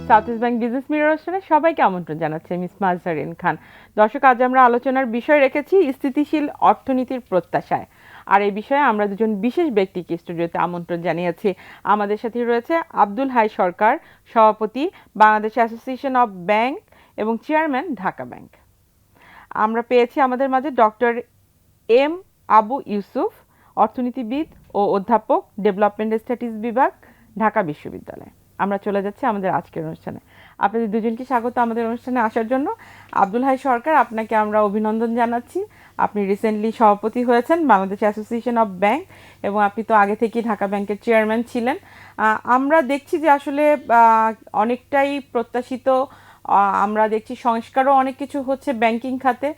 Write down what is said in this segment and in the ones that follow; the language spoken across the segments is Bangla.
South East Bank Business Mirror অনুষ্ঠানে সবাইকে আমন্ত্রণ জানাচ্ছি মিস মাজহারিন খান। দর্শক, আজ আমরা আলোচনার বিষয় রেখেছি স্থিতিশীল অর্থনীতির প্রত্যাশায়। আর এই বিষয়ে আমরা দুজন বিশেষ ব্যক্তিকে স্টুডিওতে আমন্ত্রণ জানিয়েছি। আমাদের সাথে রয়েছে আব্দুল হাই সরকার, সভাপতি বাংলাদেশ অ্যাসোসিয়েশন অব ব্যাংক এবং চেয়ারম্যান ঢাকা ব্যাংক। আমরা পেয়েছি আমাদের মাঝে ডক্টর এম আবু ইউসুফ, অর্থনীতিবিদ ও অধ্যাপক, ডেভেলপমেন্ট স্টাডিজ বিভাগ, ঢাকা বিশ্ববিদ্যালয়। আমরা চলে যাচ্ছি আমাদের আজকের অনুষ্ঠানে। আপনাদের দুজনকে স্বাগত আমাদের অনুষ্ঠানে আসার জন্য। আব্দুল হাই সরকার, আপনাকে আমরা অভিনন্দন জানাচ্ছি। আপনি রিসেন্টলি সভাপতি হয়েছেন বাংলাদেশ অ্যাসোসিয়েশন অফ ব্যাংক এবং আপনি তো আগে থেকেই ঢাকা ব্যাংকের চেয়ারম্যান ছিলেন। আমরা দেখছি যে আসলে অনেকটাই প্রত্যাশিত, আমরা দেখছি সংস্কারও অনেক কিছু হচ্ছে ব্যাংকিং খাতে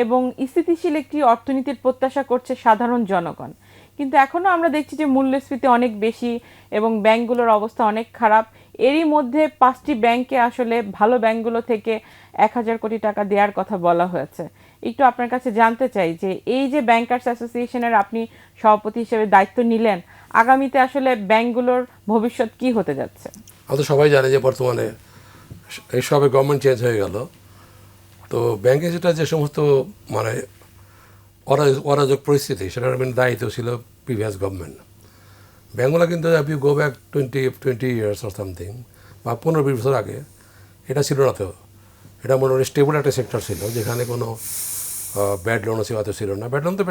এবং স্থিতিশীল একটি অর্থনীতির প্রত্যাশা করছে সাধারণ জনগণ। কিন্তু এখনও আমরা দেখছি যে মূল্যস্ফীতি অনেক বেশি এবং ব্যাংকগুলোর অবস্থা অনেক খারাপ। এরই মধ্যে 5টি ব্যাংকে আসলে ভালো ব্যাংকগুলো থেকে 1000 কোটি টাকা দেওয়ার কথা বলা হয়েছে। একটু আপনার কাছে জানতে চাই যে এই যে ব্যাংকার্স অ্যাসোসিয়েশনের আপনি সভাপতি হিসেবে দায়িত্ব নিলেন, আগামীতে আসলে ব্যাংকগুলোর ভবিষ্যৎ কি হতে যাচ্ছে? আমরা সবাই জানি যে বর্তমানে এই সবে গভর্নমেন্ট চেঞ্জ হয়ে গেল, তো ব্যাংকে যে সমস্ত মানে অরাজক পরিস্থিতি, সেটার দায়িত্ব ছিল প্রিভিয়াস গভর্নমেন্ট। ব্যাংকগুলো কিন্তু আপনি go back 20 years or something বা 15-20 বছর আগে এটা ছিল না। তো এটা মোটামুটি স্টেবল একটা সেক্টর ছিল, যেখানে কোনো ব্যাড লোনও ছিল না। ব্যাড লোন তো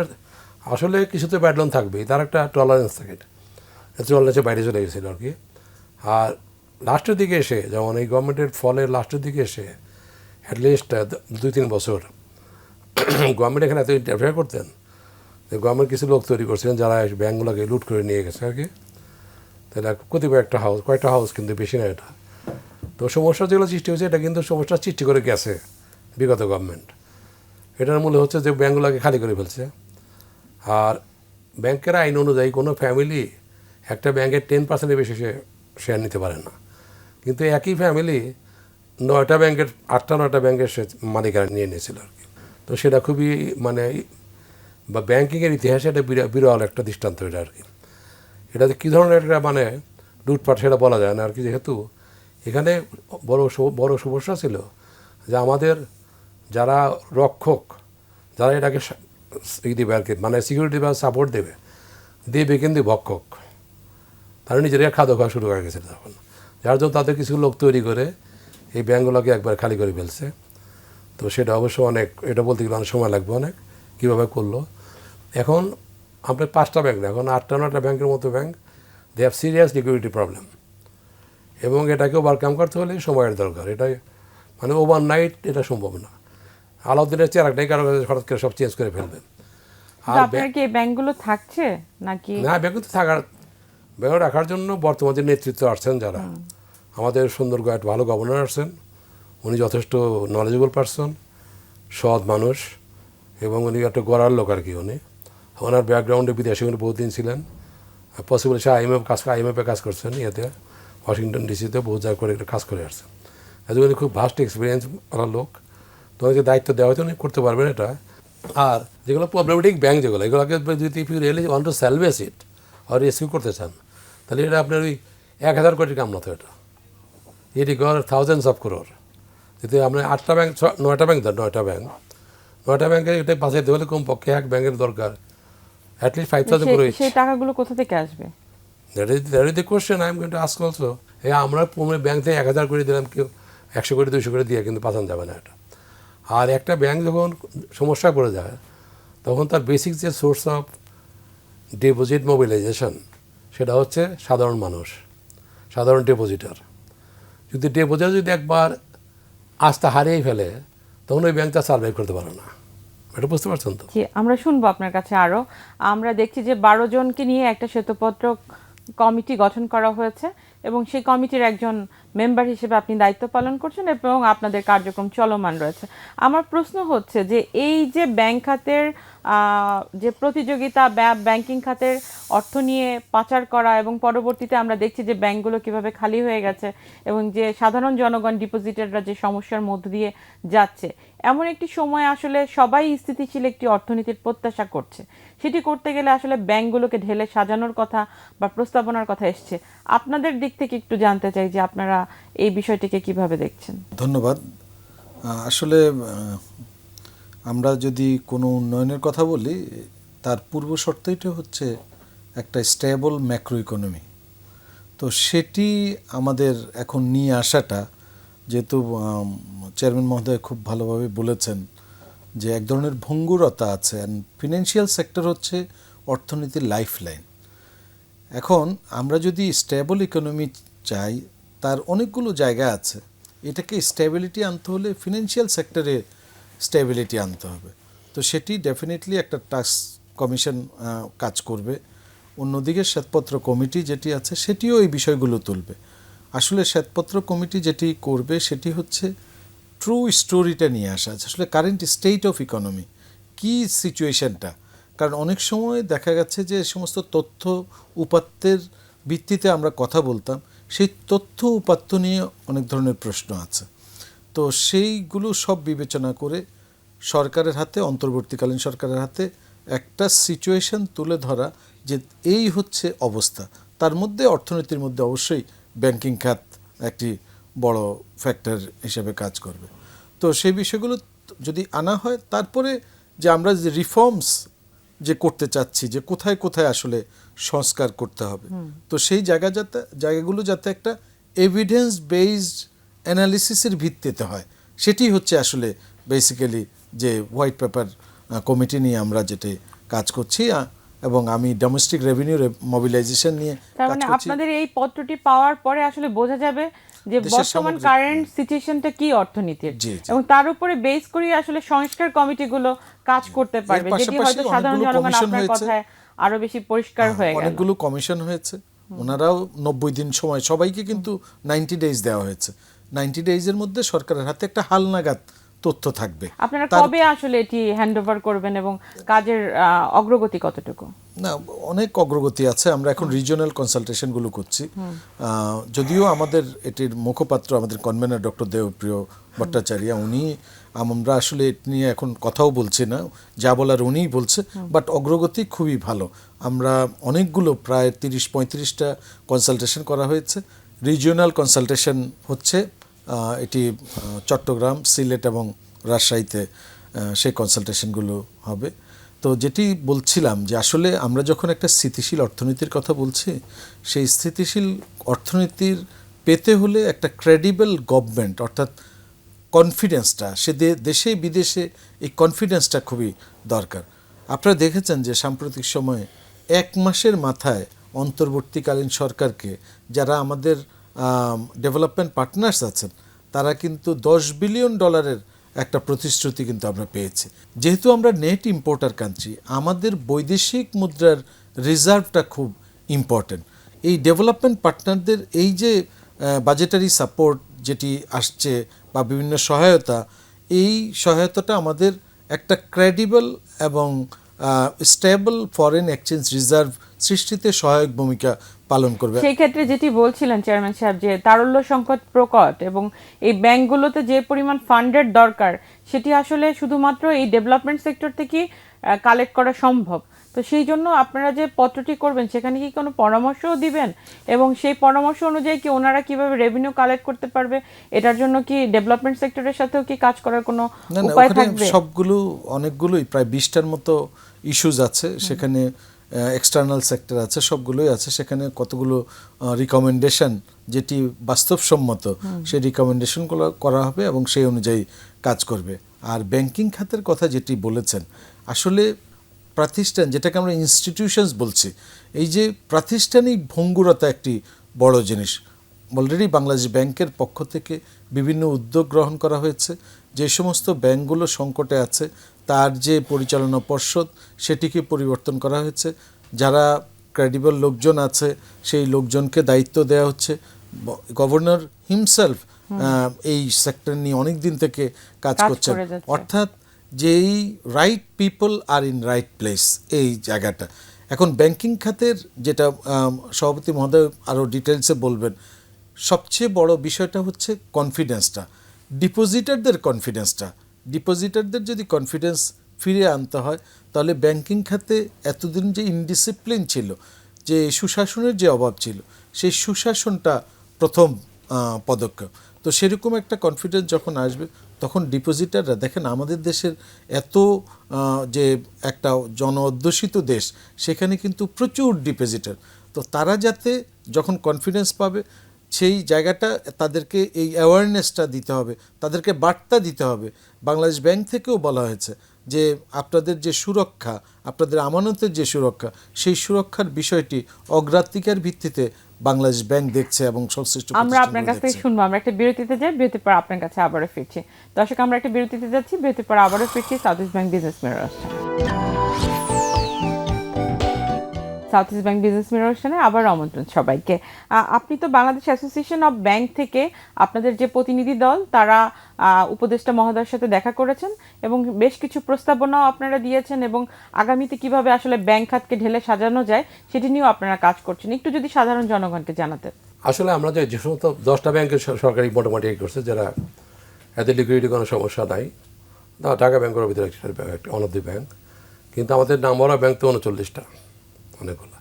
আসলে কিছু তো ব্যাড লোন থাকবেই, তার একটা টলারেন্স থাকে, টলারেন্সের বাইরে চলে গেছিলো আর কি। আর লাস্টের দিকে এসে, যেমন এই গভর্নমেন্টের ফলে লাস্টের দিকে এসে অ্যাটলিস্ট 2-3 বছর গভর্নমেন্ট এখানে এত ইন্টারফেয়ার করতেন যে গভর্নমেন্ট কিছু লোক তৈরি করছিলেন যারা ব্যাঙ্কগুলোকে লুট করে নিয়ে গেছে আর কি। তাহলে কতিপয় কয়েকটা হাউস, কিন্তু বেশি না এটা। তো সমস্যা যেগুলো সৃষ্টি হয়েছে, এটা কিন্তু সমস্যা সৃষ্টি করে গেছে বিগত গভর্নমেন্ট। এটার মূলে হচ্ছে যে ব্যাঙ্কগুলোকে খালি করে ফেলছে। আর ব্যাংকের আইন অনুযায়ী কোনো ফ্যামিলি একটা ব্যাংকের 10% বেশি শেয়ার নিতে পারে না, কিন্তু একই ফ্যামিলি 9টা ব্যাংকের 8টা-9টা ব্যাংকের সে মালিকানা নিয়ে নিয়েছিল আর কি। তো সেটা খুবই মানে বা ব্যাংকিংয়ের ইতিহাসে এটা বিরল একটা দৃষ্টান্ত এটা আর কি। এটাতে কী ধরনের একটা মানে লুটপাট সেটা বলা যায় না আর কি, যেহেতু এখানে বড় সমস্যা ছিল যে আমাদের যারা রক্ষক, যারা এটাকে দেবে আর কি, মানে সিকিউরিটি বা সাপোর্ট দেবে কিন্তু ভক্ষক, তারা নিজেরা খাদ্য খাওয়া শুরু করে গেছে তখন, যার জন্য তাদের কিছু লোক তৈরি করে এই ব্যাংকগুলোকে একবার খালি করে ফেলছে। তো সেটা অবশ্য এটা বলতে গেলে অনেক সময় লাগবে, কীভাবে করলো। এখন আপনার 5টা ব্যাংক না, এখন 8টা-9টা ব্যাংকের মতো bank, they have serious liquidity problem, এবং এটাকে ওভারকাম করতে হলে সময়ের দরকার। এটাই মানে ওভারনাইট এটা সম্ভব না। আলাউদ্দিনের চেরাগটাই কারো কাছে হঠাৎ করে সব চেঞ্জ করে ফেলবেন। আর আপনার কি এই ব্যাংকগুলো থাকছে নাকি? না, ব্যাংক তো ব্যাংক রাখার জন্য বর্তমান যে নেতৃত্ব আসছেন, যারা আমাদের সুন্দর একটা ভালো গভর্নর আসছেন, উনি যথেষ্ট নলেজেবল পারসন, সৎ মানুষ, এবং উনি একটা গড়ার লোক আর কি। ওনার ব্যাকগ্রাউন্ডে বিদেশে উনি বহুদিন ছিলেন, পসিবল সে আইএমএফে কাজ করছেন, ইয়েতে ওয়াশিংটন ডিসিতে বহু জায়গা করে কাজ করে আসছেন। উনি খুব ভাস্ট এক্সপিরিয়েন্স ওনার লোক, তো ওনাকে দায়িত্ব দেওয়া হয়তো উনি করতে পারবেন এটা। আর যেগুলো প্রবলেমেটিক ব্যাংক, এগুলোকে যদি if you really want to salvage it আর রেস্কিউ করতে চান, তাহলে এটা আপনার ওই 1000 কোটির কাম না তো, এটা রিকোয়ার থাউজেন্ডস অফ করোর। যদি আপনার 8টা ব্যাংক 9টা ব্যাংক 9টা ব্যাংকে এটা বাঁচাইতে হলে কমপক্ষে এক ব্যাংকের দরকার অ্যাটলিস্ট 5000 করে। সেই টাকাগুলো কোথা থেকে আসবে? That is the question I am going to ask also. আমরা ব্যাংক থেকে 1000 করে দিলাম, কেউ 100 কোটি 200 করে দিয়ে কিন্তু পাঠানো যাবে না এটা। আর একটা ব্যাংক যখন সমস্যায় পড়ে যায়, তখন তার বেসিক যে সোর্স অফ ডিপোজিট মোবিলাইজেশন, সেটা হচ্ছে সাধারণ মানুষ, সাধারণ ডিপোজিটার। যদি ডিপোজিটার যদি একবার আস্থা হারিয়ে ফেলে, তখন ওই ব্যাংকটা সার্ভাইভ করতে পারে না। এটা বুঝতে পারছেন তো? জি, আমরা শুনবো আপনার কাছে আরও। আমরা দেখছি যে 12 জনকে নিয়ে একটা শ্বেতপত্র কমিটি গঠন করা হয়েছে এবং সেই কমিটির একজন মেম্বার হিসেবে আপনি দায়িত্ব পালন করছেন এবং আপনাদের কার্যক্রম চলমান রয়েছে। আমার প্রশ্ন হচ্ছে যে এই যে ব্যাংক খাতের যে প্রতিযোগিতা, ব্যাংকিং খাতের অর্থ নিয়ে পাচার করা, এবং পরবর্তীতে আমরা দেখছি যে ব্যাংকগুলো কিভাবে খালি হয়ে গেছে এবং যে সাধারণ জনগণ ডিপোজিটাররা যে সমস্যার মধ্য দিয়ে যাচ্ছে, এমন একটি সময় আসলে সবাই স্থিতিশীল একটি অর্থনীতির প্রত্যাশা করছে। সেটি করতে গেলে আসলে ব্যাংকগুলোকে ঢেলে সাজানোর কথা বা প্রস্তাবনার কথা এসছে। আপনাদের দিক দিক থেকে একটু জানতে চাই যে আপনারা এই বিষয়টিকে কিভাবে দেখছেন। ধন্যবাদ। আসলে আমরা যদি কোনো উন্নয়নের কথা বলি, তার পূর্ব শর্তইটা হচ্ছে একটা স্টেবল ম্যাক্রো ইকোনমি। তো সেটি আমাদের এখন নিয়ে আসাটা, যেহেতু চেয়ারম্যান মহোদয় খুব ভালোভাবে বলেছেন যে এক ধরনের ভঙ্গুরতা আছে, অ্যান্ড ফিনান্সিয়াল সেক্টর হচ্ছে অর্থনীতির লাইফলাইন। এখন আমরা যদি স্টেবল ইকোনমি চাই, তার অনেকগুলো জায়গা আছে। এটাকে স্টেবিলিটি আনতে হলে ফিনান্সিয়াল সেক্টরে স্টেবিলিটি আনতে হবে। তো সেটি ডেফিনেটলি একটা টাস্ক কমিশন কাজ করবে। অন্যদিকে শ্বেতপত্র কমিটি যেটি আছে সেটিও এই বিষয়গুলো তুলবে। আসলে শ্বেতপত্র কমিটি যেটি করবে সেটি হচ্ছে ট্রু স্টোরিটা নিয়ে আসা, আসলে কারেন্ট স্টেট অফ ইকোনমি কী সিচুয়েশনটা। কারণ অনেক সময় দেখা গেছে যে সমস্ত তথ্য উপাত্তের ভিত্তিতে আমরা কথা বলতাম, সেই তথ্য উপাত্ত নিয়ে অনেক ধরনের প্রশ্ন আছে। তো সেইগুলো সব বিবেচনা করে সরকারের হাতে, অন্তর্বর্তীকালীন সরকারের হাতে একটা সিচুয়েশন তুলে ধরা যে এই হচ্ছে অবস্থা। তার মধ্যে অর্থনীতির মধ্যে অবশ্যই ব্যাংকিং খাত একটি বড় ফ্যাক্টর হিসেবে কাজ করবে। তো সেই বিষয়গুলো যদি আনা হয়, তারপরে যে আমরা যে রিফর্মস যে করতে চাচ্ছি, যে কোথায় কোথায় আসলে সংস্কার করতে হবে, তো সেই জায়গাগুলো যাতে একটা এভিডেন্স বেসড অ্যানালিসিসের ভিত্তিতে হয়, সেটি হচ্ছে আসলে বেসিক্যালি যে হোয়াইট পেপার কমিটি নিয়ে আমরা যেটি কাজ করছি। এবং আমি ডোমেস্টিক রেভিনিউ মোবিলাইজেশন নিয়ে তার কাজ মানে করছি। আপনাদের এই পত্রটি পাওয়ার পরে আসলে বোঝা যাবে যে দেশের বর্তমান সামগ্রিক কারেন্ট সিচুয়েশনটা কি অর্থনীতির, জি, জি। এবং তার উপরে বেস করে আসলে সংস্কার কমিটিগুলো কাজ করতে পারবে, যেটি পাশাপাশি হয়তো সাধারণ অনেকগুলো জনগণ কমিশন আপনার হয়েছে। কথায় আরো বেশি পরিষ্কার হয়ে গেল। অনেকগুলো কমিশন হয়েছে, ওনারাও 90 দিন সময়, সবাইকে কিন্তু 90 ডেজ দেওয়া হয়েছে। 90 ডেজের মধ্যে সরকারের হাতে একটা হালনাগাদ তথ্য থাকবে। আপনারা কবে আসলে এটি হ্যান্ডওভার করবেন এবং কাজের অগ্রগতি কতটুকু? না, অনেক অগ্রগতি আছে। আমরা এখন রিজিওনাল কনসালটেশনগুলো করছি। যদিও আমাদের এটির মুখপাত্র, আমাদের কনভেনার ডক্টর দেবপ্রিয় ভট্টাচার্য, উনি, আমরা আসলে এটি নিয়ে এখন কথাও বলছি না, যা বলার উনিই বলছে, বাট অগ্রগতি খুবই ভালো। আমরা অনেকগুলো প্রায় 30-35টা কনসালটেশন করা হয়েছে। রিজিওনাল কনসালটেশন হচ্ছে এটি চট্টগ্রাম, সিলেট এবং রাজশাহীতে সেই কনসালটেশনগুলো হবে। তো যেটি বলছিলাম যে আসলে আমরা যখন একটা স্থিতিশীল অর্থনীতির কথা বলছি, সেই স্থিতিশীল অর্থনীতির পেতে হলে একটা ক্রেডিবল গভর্নমেন্ট, অর্থাৎ কনফিডেন্সটা, সে দেশে বিদেশে এই কনফিডেন্সটা খুবই দরকার। আপনারা দেখেছেন যে সাম্প্রতিক সময়ে 1 মাসের মাথায় অন্তর্বর্তীকালীন সরকারকে, যারা আমাদের ডেভেলপমেন্ট পার্টনার্স আছেন, তারা কিন্তু $10 বিলিয়ন একটা প্রতিশ্রুতি কিন্তু আমরা পেয়েছি। যেহেতু আমরা নেট ইম্পোর্টার কান্ট্রি, আমাদের বৈদেশিক মুদ্রার রিজার্ভটা খুব ইম্পর্টেন্ট। এই ডেভেলপমেন্ট পার্টনারদের এই যে বাজেটারি সাপোর্ট যেটি আসছে বা বিভিন্ন সহায়তা, এই সহায়তাটা আমাদের একটা ক্রেডিবল এবং স্টেবল ফরেন এক্সচেঞ্জ রিজার্ভ সৃষ্টিতে সহায়ক ভূমিকা পালন করবে। সেই ক্ষেত্রে যেটি বলছিলেন চেয়ারম্যান সাহেব, যে তারল্য সংকট প্রকট এবং এই ব্যাংকগুলোতে যে পরিমাণ ফান্ডের দরকার, সেটি আসলে শুধুমাত্র এই ডেভেলপমেন্ট সেক্টর থেকে কালেক্ট করা সম্ভব। তো সেই জন্য আপনারা যে পত্রটি করবেন, সেখানে কি কোনো পরামর্শও দিবেন, এবং সেই পরামর্শ অনুযায়ী কি ওনারা কিভাবে রেভিনিউ কালেক্ট করতে পারবে, এটার জন্য কি ডেভেলপমেন্ট সেক্টরের সাথেও কি কাজ করার কোনো উপায় থাকবে? সবগুলো, অনেকগুলোই, প্রায় 20টার মতো ইস্যুজ আছে সেখানে। এক্সটার্নাল সেক্টর আছে, সবগুলোই আছে সেখানে। কতগুলো রিকমেন্ডেশন যেটি বাস্তবসম্মত, সেই রিকমেন্ডেশনগুলো করা হবে এবং সেই অনুযায়ী কাজ করবে। আর ব্যাংকিং খাতের কথা যেটি বলেছেন, আসলে প্রাতিষ্ঠান, যেটাকে আমরা ইনস্টিটিউশনস বলছি, এই যে প্রাতিষ্ঠানিক ভঙ্গুরতা একটি বড় জিনিস। অলরেডি বাংলাদেশ ব্যাংকের পক্ষ থেকে বিভিন্ন উদ্যোগ গ্রহণ করা হয়েছে। যে সমস্ত ব্যাংকগুলো সংকটে আছে, তার যে পরিচালনা পর্ষদ, সেটিকে পরিবর্তন করা হয়েছে। যারা ক্রেডিবল লোকজন আছে, সেই লোকজনকে দায়িত্ব দেওয়া হচ্ছে। গভর্নর হিমসেলফ এই সেক্টর নিয়ে অনেক দিন থেকে কাজ করছেন। অর্থাৎ যেই right people are in right place, এই জায়গাটা। এখন ব্যাংকিং খাতের যেটা সভাপতি মহোদয় আরও ডিটেলসে বলবেন, সবচেয়ে বড় বিষয়টা হচ্ছে কনফিডেন্সটা, ডিপোজিটারদের যদি কনফিডেন্স ফিরে আনতে হয়, তাহলে ব্যাংকিং খাতে এতদিন যে ইনডিসিপ্লিন ছিল, যে সুশাসনের যে অভাব ছিল, সেই সুশাসনটা প্রথম পদক্ষেপ। তো সেরকম একটা কনফিডেন্স যখন আসবে তখন ডিপোজিটাররা দেখেন আমাদের দেশের এত যে একটা জন অধ্যুষিত দেশ, সেখানে কিন্তু প্রচুর ডিপোজিটার। তো তারা যাতে যখন কনফিডেন্স পাবে, সেই জায়গাটা তাদেরকে এই অ্যাওয়ারনেসটা দিতে হবে, তাদেরকে বার্তা দিতে হবে। বাংলাদেশ ব্যাংক থেকেও বলা হয়েছে যে আপনাদের যে সুরক্ষা, আপনাদের আমানতের যে সুরক্ষা, সেই সুরক্ষার বিষয়টি অগ্রাধিকার ভিত্তিতে বাংলাদেশ ব্যাংক দেখছে এবং সংশ্লিষ্ট আমরা আপনার কাছ থেকে শুনবো। আমরা একটা বিরতিতে যাই, বিরতির পর আপনার কাছে আবারও ফিরছি। দর্শক, আমরা একটা বিরতিতে যাচ্ছি, বিরতির পর আবারও ফিরছি South East Bank Business Mirror অনুষ্ঠানে। South East Bank Business Mirror অনুষ্ঠানে আবার আমন্ত্রণ সবাইকে। আপনি তো বাংলাদেশ অ্যাসোসিয়েশন অফ ব্যাংক থেকে আপনাদের যে প্রতিনিধি দল, তারা উপদেষ্টা মহোদয়ের সাথে দেখা করেছেন এবং বেশ কিছু প্রস্তাবনাও আপনারা দিয়েছেন, এবং আগামীতে কিভাবে আসলে ব্যাংক খাতকে ঢেলে সাজানো যায় সেটি নিয়েও আপনারা কাজ করছেন। একটু যদি সাধারণ জনগণকে জানাতেন। আসলে আমরা যে সমস্ত 10টা ব্যাংকের সরকারি মোটামুটি করছে, যারা এদের লিকুইডিটি কোনো সমস্যা নাই, ঢাকা ব্যাংকের ভিতরে ওয়ান অফ দি ব্যাংক, কিন্তু আমাদের নামওয়ালা ব্যাংক তো 39টা, অনেকগুলো।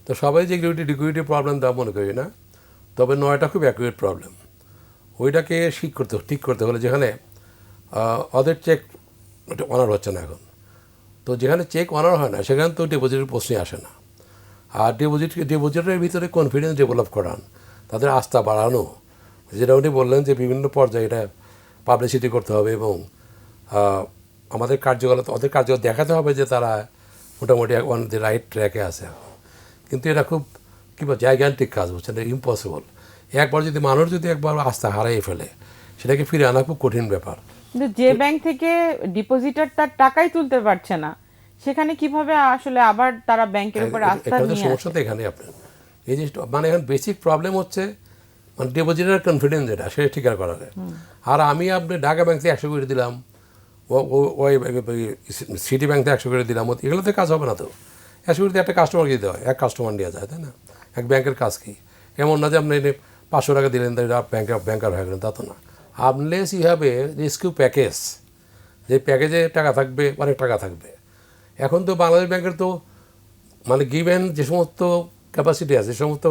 তো সবাই যে লিকুইডিটি প্রবলেম তা মনে করি না, তবে 9টা খুব অ্যাকুরেট প্রবলেম। ওইটাকে ঠিক করতে হলে, যেখানে ওদের চেক অনার হচ্ছে না এখন, তো যেখানে চেক অনার হয় না সেখানে তো ডিপোজিটের প্রশ্নই আসে না। আর ডিপোজিটের ভিতরে কনফিডেন্স ডেভেলপ করান, তাদের আস্থা বাড়ানো, যেটা উনি বললেন যে বিভিন্ন পর্যায়ে এটা পাবলিসিটি করতে হবে এবং আমাদের কার্যকলাপ, ওদের কার্যকলাপ দেখাতে হবে যে তারা মোটামুটি অন দি রাইট ট্র্যাকে আছে। কিন্তু এটা খুব জাইগ্যান্টিক কাজ, বুঝছেন, ইম্পসিবল। একবার যদি মানুষ যদি একবার আস্থা হারিয়ে ফেলে, সেটাকে ফিরে আনা খুব কঠিন ব্যাপার। কিন্তু যে ব্যাংক থেকে ডিপোজিটার তার টাকাই তুলতে পারছে না, সেখানে কিভাবে আসলে আবার তারা ব্যাংকের উপর আস্থা নিয়ে আসে? সমস্যা তো এখানে আপনার এই জিনিসটা, মানে এখন বেসিক প্রবলেম হচ্ছে মানে ডিপোজিটার কনফিডেন্স, যেটা সেটা ঠিক করা যায়। আর আমি আপনি ঢাকা ব্যাংক থেকে 100 করে দিলাম, ওই সিটি ব্যাংক থেকে 100 করে দিলাম, এগুলোতে কাজ হবে না। তো 100 করে একটা কাস্টমার দিতে হয়, এক কাস্টমার নেওয়া যায়, তাই না? এক ব্যাংকের কাজ কি এমন না যে আপনি 500 টাকা দিলেন তাই ব্যাংকার হয়ে গেলেন, তা তো না। Unless you have a rescue package, যে প্যাকেজে টাকা থাকবে, অনেক টাকা থাকবে। এখন তো বাংলাদেশ ব্যাংকের তো মানে গিভেন যে সমস্ত ক্যাপাসিটি আছে, যে সমস্ত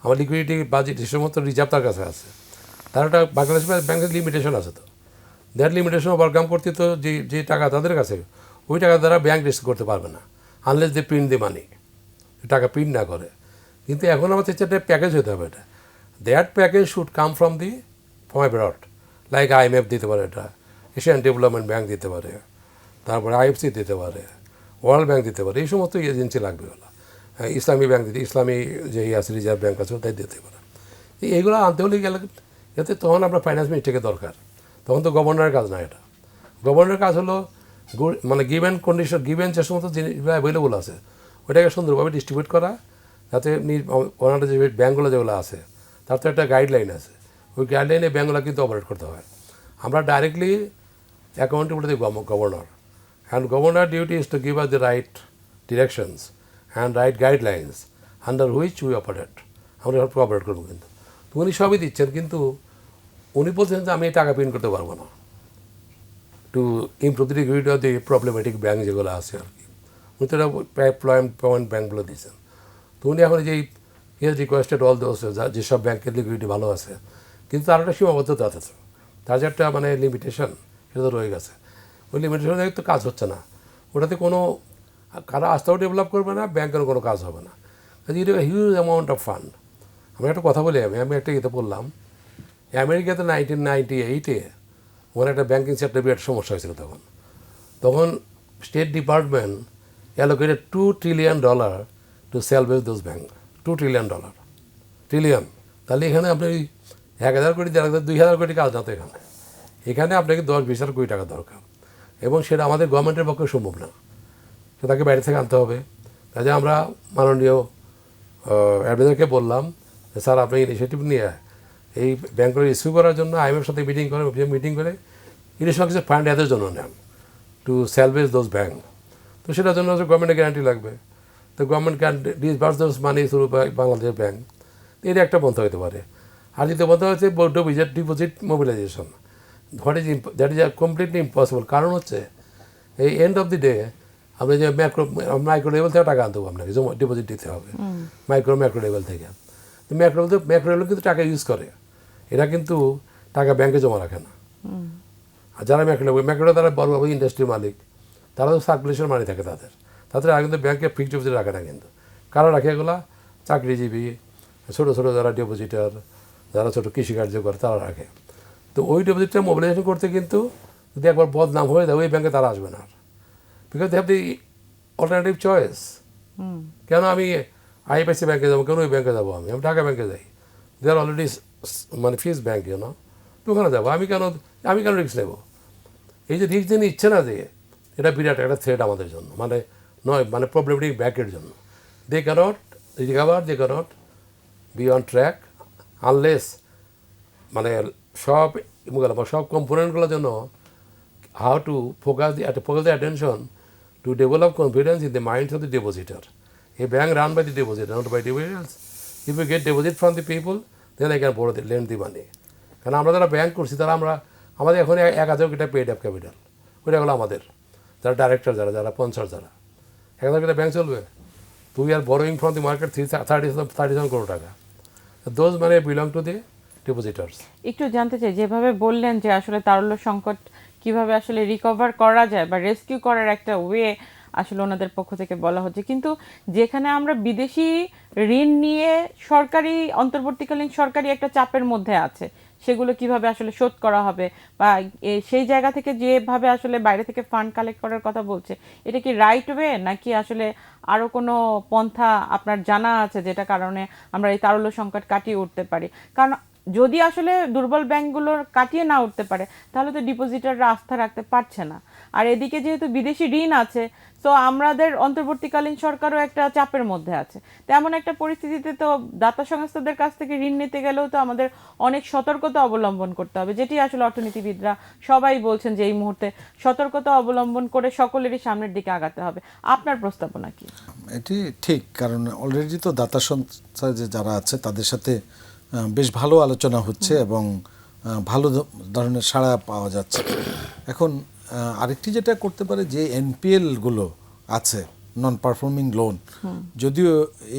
আমার লিকুইডিটি বাজেট, যে সমস্ত রিজার্ভ তার কাছে আছে, তার একটা বাংলাদেশ ব্যাংকের লিমিটেশন আছে। তো দ্যাট লিমিটেশন ওভারকাম করতে তো যে টাকা তাদের কাছে, ওই টাকা দ্বারা ব্যাংক রিস্ক করতে পারবে না আনলেস দে প্রিন্ট দি মানি, টাকা প্রিন্ট না করে। কিন্তু এখন আমার হচ্ছে একটা প্যাকেজ হতে হবে। এটা that package should come from abroad, like IMF দিতে পারে, এটা এশিয়ান ডেভেলপমেন্ট ব্যাংক দিতে পারে, তারপরে IFC দিতে পারে, ওয়ার্ল্ড ব্যাংক দিতে পারে, এই সমস্ত এজেন্সি লাগবে। ওগুলো ইসলামী ব্যাংক দিতে, ইসলামী যে আছে রিজার্ভ ব্যাংক আছে তাই দিতে পারে। এইগুলো আনতে হলে গেলে যাতে তখন আমরা ফাইন্যান্স মিনিস্ট্রিকে দরকার, তখন তো গভর্নরের কাজ না। এটা গভর্নরের কাজ হলো মানে গিভেন কন্ডিশন, গিভেন যে সমস্ত জিনিস অ্যাভেলেবল আছে ওইটাকে সুন্দরভাবে ডিস্ট্রিবিউট করা, যাতে ওনারা যে ব্যাঙ্কগুলো যেগুলো আছে তার তো একটা গাইডলাইন আছে, ওই গাইডলাইনে ব্যাঙ্কগুলো কিন্তু অপারেট করতে হয়। আমরা ডাইরেক্টলি অ্যাকাউন্টেবল দিই governor, and governor duty is to give us the right directions and right guidelines under which we operate. আমরা সব অপারেট করবো, কিন্তু উনি সবই দিচ্ছেন, কিন্তু উনি বলছেন যে আমি টাকা প্রিন্ট করতে পারবো না, to improve the liquidity of the problematic bank যেগুলো আছে আর কি। উনি তো পেমেন্ট ব্যাঙ্কগুলো দিয়েছেন। তো উনি এখন যেই ইজ রিকোয়েস্টেড অল দোজ, যেসব ব্যাঙ্কের লিকুইডিটি ভালো আছে, কিন্তু তার একটা সীমাবদ্ধতা আছে, তার যে একটা মানে লিমিটেশন, সেটা তো রয়ে গেছে। ওই লিমিটেশন তো কাজ হচ্ছে না, ওটাতে কোনো কারো আস্থাও ডেভেলপ করবে না, ব্যাঙ্কেরও কোনো কাজ হবে না। ইট হিউজ অ্যামাউন্ট অফ ফান্ড। আমি একটা কথা বলি, আমি একটা ইয়েতে পড়লাম, আমেরিকাতে 1998-এ ওখানে একটা ব্যাঙ্কিং সেক্টরে বিরাট সমস্যা হয়েছিল। তখন state department allocated $2 trillion to salvage those bank. $2 trillion, trillion. তাহলে এখানে আপনি 1,000 কোটি, 2,000 কোটি কাজ না তো এখানে আপনাকে 10-20 কোটি টাকা দরকার, এবং সেটা আমাদের গভর্নমেন্টের পক্ষে সম্ভব না, সেটাকে বাইরে থেকে আনতে হবে। কাজে আমরা মাননীয় অ্যাডভাইজারকে বললাম যে স্যার আপনি ইনিশিয়েটিভ নিয়ে এই ব্যাঙ্কগুলো ইস্যু করার জন্য IMF সাথে মিটিং করে ইনিশিয়াল কিছু ফান্ড এদের জন্য নেন টু সেলভেজ দোজ ব্যাঙ্ক। তো সেটার জন্য গভর্নমেন্টের গ্যারান্টি লাগবে। তো government can disburse those money through Bangladesh bank, এটা একটা পন্থা হতে পারে। আর দ্বিতীয় পন্থা হচ্ছে deposit mobilisation, that is completely impossible. কারণ হচ্ছে এই এন্ড অফ দি ডে আপনি যে মাইক্রো লেভেল থেকে টাকা আনতে হবে, আপনাকে ডিপোজিট দিতে হবে মাইক্রো লেভেল থেকে। তো ম্যাক্রোগুলো কিন্তু টাকা ইউজ করে, এরা কিন্তু টাকা ব্যাংকে জমা রাখে না। আর যারা ম্যাক্রো তারা বড় বড় ইন্ডাস্ট্রির মালিক, তারা তো সার্কুলেশন মানি থাকে তাদের আর কিন্তু ব্যাংকে ফিক্সড ডিপোজিট রাখে না। কিন্তু কারা রাখে এগুলা? চাকরিজীবী, ছোটো ছোটো যারা ডিপোজিটার, যারা ছোটো কৃষিকার্য করে তারা রাখে। তো ওই ডিপোজিটটা মোবিলাইজেশন করতে কিন্তু যদি একবার বদনাম হয়ে যায় ওই ব্যাংকে তারা আসবে না আর, because they have the alternative choice. কেন আমি আইএফআইসি ব্যাংকে যাবো, কেন ওই ব্যাংকে যাবো? আমি ঢাকা ব্যাংকে যাই, দে আর অলরেডি মানে ফিস ব্যাংক, তো ওখানে যাবো। আমি কেন রিস্ক নেবো? এই যে রিস্ক নিয়ে ইচ্ছে না যে, এটা বিরাট একটা থ্রেট আমাদের জন্য, মানে প্রবলেমেটিক ব্যাংকের জন্য। They can't recover, they can't be on track unless মানে সব কম্পোনেন্টগুলোর জন্য how to focus the attention to develop confidence in the minds of the depositor. A bank run by the depositor, not by depositors. If we get deposit from the people, then I can lend the money. কারণ আমরা যারা ব্যাংক করছি তারা আমাদের এখন 1,000 কোটি পেড আপ ক্যাপিটাল, ওইটা হলো আমাদের যারা ডাইরেক্টর, যারা স্পন্সর, যারা 1,000 কোটি ব্যাংক চলবে। তো we are borrowing from the market 37 কোটি টাকা। দোজ মানে বিলং টু দি ডিপোজিটার্স। একটু জানতে চাই, যেভাবে বললেন যে আসলে তারল্য সংকট কিভাবে আসলে রিকভার করা যায় বা রেস্কিউ করার একটা ওয়ে আসলে ওনাদের পক্ষ থেকে বলা হচ্ছে, কিন্তু যেখানে আমরা বিদেশি ঋণ নিয়ে অন্তর্বর্তীকালীন সরকারি একটা চাপের মধ্যে আছে, সেগুলো কিভাবে আসলে শোধ করা হবে বা সেই জায়গা থেকে যেভাবে আসলে বাইরে থেকে ফান্ড কালেক্ট করার কথা বলছে, এটা কি রাইট ওয়ে নাকি আসলে আরও কোনো পন্থা আপনার জানা আছে যেটা কারণে আমরা এই তারল্য সংকট কাটিয়ে উঠতে পারি? কারণ যদি আসলে দুর্বল ব্যাংকগুলোর কাটিয়ে না উঠতে পারে তাহলে তো ডিপোজিটাররা আস্থা রাখতে পারছে না। আর এদিকে যেহেতু বিদেশি ঋণ আছে, তো আমাদের অন্তর্বর্তীকালীন সরকারও একটা চাপের মধ্যে আছে। তেমন একটা পরিস্থিতিতে তো দাতা সংস্থাদের কাছ থেকে ঋণ নিতে গেলেও তো আমাদের অনেক সতর্কতা অবলম্বন করতে হবে, যেটি আসলে অর্থনীতিবিদরা সবাই বলছেন যে এই মুহূর্তে সতর্কতা অবলম্বন করে সকলেরই সামনের দিকে আগাতে হবে। আপনার প্রস্তাবনা কি? এটি ঠিক, কারণ অলরেডি তো দাতা সংস্থা যারা আছে তাদের সাথে বেশ ভালো আলোচনা হচ্ছে এবং ভালো ধরনের সাড়া পাওয়া যাচ্ছে। এখন আরেকটি যেটা করতে পারে, যে এনপিএলগুলো আছে, নন পারফর্মিং লোন, যদিও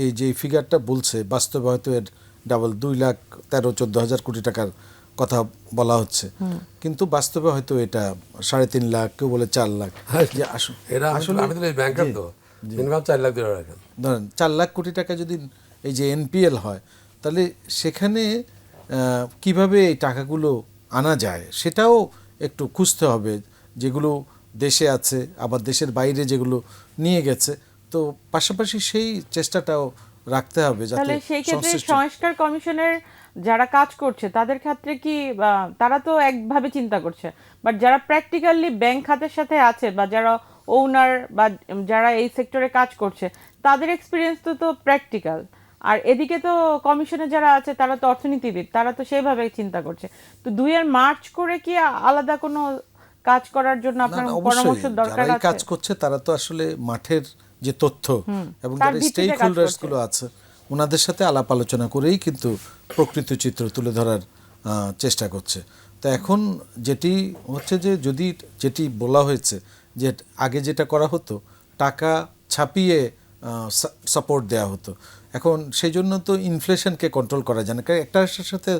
এই যে ফিগারটা বলছে বাস্তবে হয়তো এর ডাবল 2,13-14,000 কোটি টাকার কথা বলা হচ্ছে, কিন্তু বাস্তবে হয়তো এটা 3.5 লাখ, কেউ বলে 4 লাখ। আসলে ব্যাংকার তো মিনিমাম 4 লাখ দিয়ে রাখেন, ধরেন 4 লাখ কোটি টাকা যদি এই যে এনপিএল হয়, তাহলে সেখানে কিভাবে এই টাকাগুলো আনা যায় সেটাও একটু খুঁজতে হবে। যেগুলো দেশে আছে, আবার দেশের বাইরে যেগুলো নিয়ে গেছে, তো পাশাপাশি সেই চেষ্টাটাও রাখতে হবে যাতে তাহলে সেই ক্ষেত্রে সংস্কার কমিশনের যারা কাজ করছে তাদের ক্ষেত্রে কি তারা তো একভাবে চিন্তা করছে, বাট যারা প্র্যাকটিক্যালি ব্যাংক খাতের সাথে আছে বা যারা ওনার বা যারা এই সেক্টরে কাজ করছে তাদের এক্সপিরিয়েন্স তো প্র্যাকটিক্যাল, আর এদিকে তো কমিশনে যারা আছে তারা তো অর্থনীতিবিদ, তারা তো সেভাবে চিন্তা করছে। তো দুইয়ের মার্চ করে কি আলাদা কোনো কাজ করার জন্য আপনার পরামর্শ দরকার আছে? কাজ করছে তারা তো আসলে মাঠের যে তথ্য এবং যারা স্টেক হোল্ডার্স গুলো আছে ওনাদের সাথে আলাপ আলোচনা করেই কিন্তু প্রকৃত চিত্র তুলে ধরার চেষ্টা করছে। তো এখন যেটি হচ্ছে যে যদি যেটি বলা হয়েছে যে আগে যেটা করা হতো টাকা ছাপিয়ে সাপোর্ট দেওয়া হতো, এখন সেই জন্য তো ইনফ্লেশনকে কন্ট্রোল করা যায় না, কারণ একটার সাথে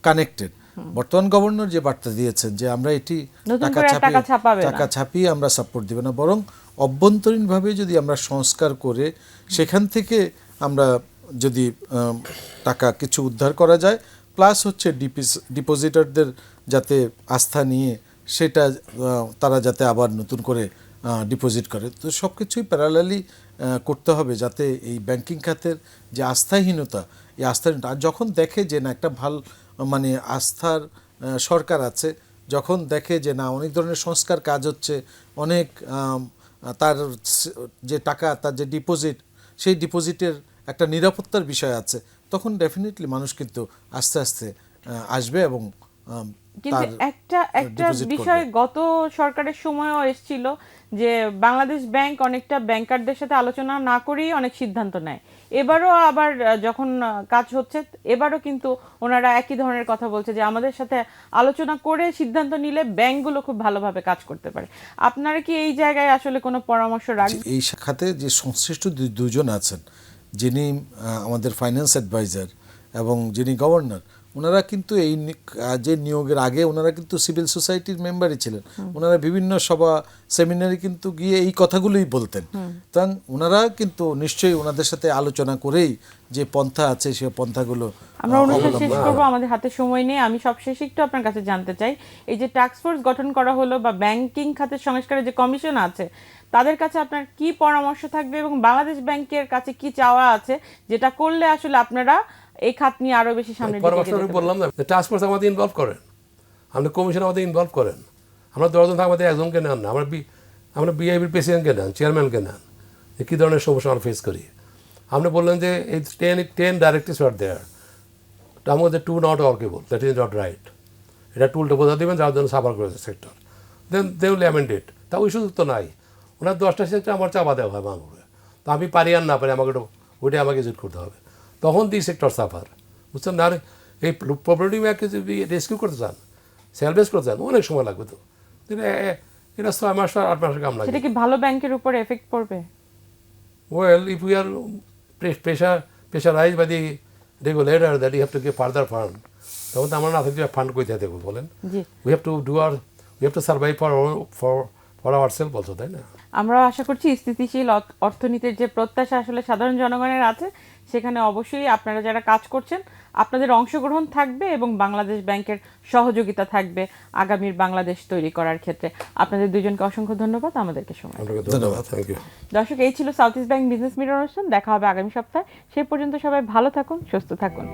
কানেক্টেড। বর্তমান গভর্নর যে বার্তা দিয়েছেন যে আমরা এটি টাকা ছাপিয়ে আমরা সাপোর্ট দিব না, বরং অভ্যন্তরীণভাবে যদি আমরা সংস্কার করে সেখান থেকে আমরা যদি টাকা কিছু উদ্ধার করা যায়, প্লাস হচ্ছে ডিপোজিটারদের যাতে আস্থা নিয়ে সেটা তারা যাতে আবার নতুন করে ডিপোজিট করে, তো সব কিছুই প্যারালালি করতে হবে যাতে এই ব্যাংকিং খাতের যে আস্থাহীনতা, এই আস্থাহীনতা যখন দেখে যে না একটা মানে আস্থার সরকার আছে, যখন দেখে যে না অনেক ধরনের সংস্কার কাজ হচ্ছে, অনেক তার যে টাকা, তার যে ডিপোজিট, সেই ডিপোজিটের একটা নিরাপত্তার বিষয় আছে, তখন ডেফিনেটলি মানুষ কিন্তু আস্তে আস্তে আসবে এবং কিন্তু একটা বিষয় গত সরকারের সময়ও এসেছিল যে বাংলাদেশ ব্যাংক অনেকটা ব্যাংকারদের সাথে আলোচনা না করেই অনেক সিদ্ধান্ত নেয়। এবারও আবার যখন কাজ হচ্ছে এবারও কিন্তু ওনারা একই ধরনের কথা বলছে যে আমাদের সাথে আলোচনা করে সিদ্ধান্ত নিলে ব্যাংকগুলো খুব ভালোভাবে কাজ করতে পারে। আপনারা কি এই জায়গায় আসলে কোনো পরামর্শ রাখবেন? এই শাখাতে যে সংশ্লিষ্ট দুজন আছেন, যিনি আমাদের ফাইন্যান্স অ্যাডভাইজার এবং যিনি গভর্নর, ওনারা কিন্তু এই কাজের নিয়োগের আগে ওনারা কিন্তু সিভিল সোসাইটির মেম্বারই ছিলেন। ওনারা বিভিন্ন সভা সেমিনারে কিন্তু গিয়ে এই কথাগুলোই বলতেন। কারণ ওনারা কিন্তু নিশ্চয়ই ওনাদের সাথে আলোচনা করেই যে পন্থা আছে সে পন্থাগুলো আমরা অনুষ্ঠান শেষ করবো, আমাদের হাতে সময় নেই। আমি সবশেষে একটু আপনার কাছে জানতে চাই, এই যে টাস্ক ফোর্স গঠন করা হলো বা ব্যাংকিং খাতের সংস্কারের যে কমিশন আছে, তাদের কাছে আপনার কি পরামর্শ থাকবে এবং বাংলাদেশ ব্যাংকের কাছে কি চাওয়া আছে যেটা করলে আসলে আপনারা এই খাত নিয়ে আরো বেশি সামনে পরামর্শ আমি বললাম না, টাস্ক ফোর্স আমাদের ইনভলভ করেন, আপনি কমিশন আমাদের ইনভলভ করেন। আমরা 10 জন আমাদের একজনকে নেন না, আমরা বিআইবির প্রেসিডেন্টকে নেন, চেয়ারম্যানকে নেন, যে কী ধরনের সমস্যা আমরা ফেস করি। আপনি বললেন যে এই 10 ডাইরেক্টিভস আর দেয়ার, আমার মধ্যে 2 not workable, that is not right. এটা টুলটা বোঝা দেবেন যার জন্য সাফার করেছে সেক্টর, দে উইল অ্যামেন্ডেড। তা ওই সুযোগ তো নাই, ওনার 10টা সেক্টর আমার চাপা দেওয়া হয় বাংলায়। তো আমি পারি আর না পারি, আমাকে ওইটাই আমাকে এক্সিট করতে হবে, তখন দি সেক্টর সাফার, বুঝছেন না? আর এই প্রপার্টি ব্যাংকে যদি রেস্কিউ করতে চান, সেলভেজ করতে চান, অনেক সময় লাগবে। তো এটা 6 মাস 8 মাসের কাম লাগে। সেটা কি ভালো ব্যাংকের উপর এফেক্ট পড়বে? Well, if we are pressurized by the regulator that you have to give further fund, তখন তো আমরা না থাকলে ফান্ড কোথায় দেবো বলেন? জি, We have to survive for ourselves also, তাই না? আমরা আশা করছি স্থিতিশীল অর্থনীতির যে প্রত্যাশা আসলে সাধারণ জনগণের আছে, সেখানে অবশ্যই আপনারা যারা কাজ করছেন আপনাদের অংশগ্রহণ থাকবে এবং বাংলাদেশ ব্যাংকের সহযোগিতা থাকবে আগামীর বাংলাদেশ তৈরি করার ক্ষেত্রে। আপনাদের দুজনকে অসংখ্য ধন্যবাদ আমাদেরকে সময়। আপনাকে ধন্যবাদ, থ্যাংক ইউ। দর্শক, এই ছিল south East Bank Business mirror অনুষ্ঠান। দেখা হবে আগামী সপ্তাহে। সেই পর্যন্ত সবাই ভালো থাকুন, সুস্থ থাকুন।